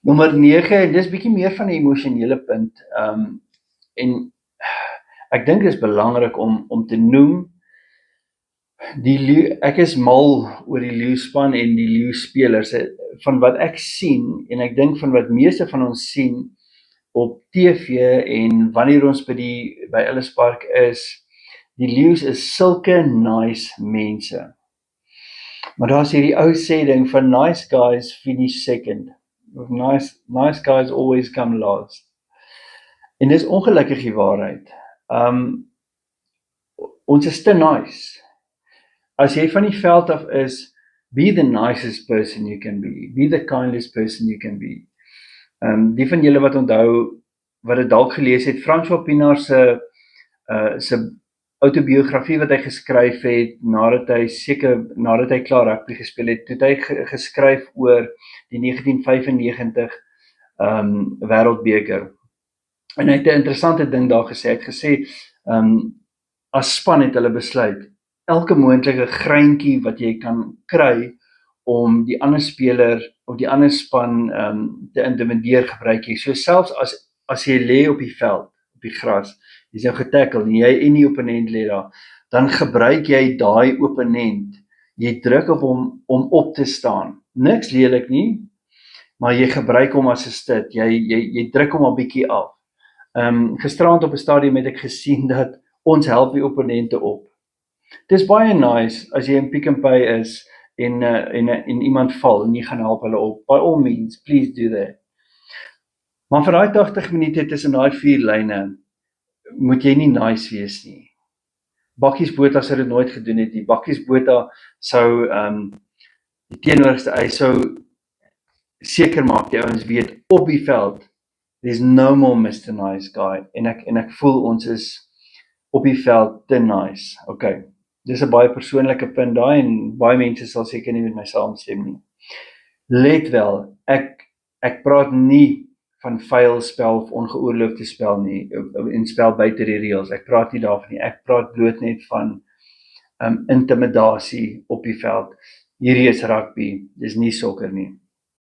Nommer 9, dis bietjie meer van 'n emosionele punt. En ek dink dit is belangrik om te noem ek is mal oor die Leeu span en die Leeu spelers. Van wat ek sien en ek dink van wat meeste van ons sien op TV en wanneer ons by Ellis Park is, die Leeu's is sulke nice mense. Maar daar's hierdie ou sê ding van nice guys finish second. Nice guys always come last. En dis ongelukkig die waarheid. Ons is te nice. As jy van die veld af is, be the nicest person you can be the kindest person you can be. Die van julle wat onthou, wat dit dalk gelees het, François Pienaar se autobiografie wat hy geskryf het, nadat hy klaar rugby gespeel het, toe hy geskryf oor die 1995 wêreldbeker. En hy het 'n interessante ding daar gesê, hy het gesê, as span het hulle besluit, elke moontlike greintjie wat jy kan kry om die ander speler of die ander span te intimideer, gebruik jy. So selfs as jy lê op die veld, op die gras, jy's nou getackle en jy en die opponent lê daar, dan gebruik jy daai opponent. Jy druk op hom om op te staan. Niks lelik nie, maar jy gebruik hom as 'n stit. Jy druk hom 'n bietjie af. Gisterand op 'n stadium het ek gesien dat ons help die opponente op. Dis baie nice as jy in Pick n Pay is en iemand val en jy gaan help hulle op. By all means, please do that. Maar vir daai 80 minute tussen daai 4 lyne moet jy nie nice wees nie. Bakkies Botha sou dit nooit gedoen het nie. Bakkies Botha sou die teenoorste, hy sou seker maak die ouens weet op die veld, there's no more Mr. Nice Guy, en ek voel ons is op die veld te nice. Okay, dis 'n baie persoonlike punt daai, en baie mense sal seker nie met my saamstem nie. Let wel, ek praat nie van vuil spel of ongeoorloofde spel nie, en spel buite die reëls, ek praat nie daarvan nie, ek praat bloot net van intimidasie op die veld. Hierdie is rugby, dis nie sokker nie.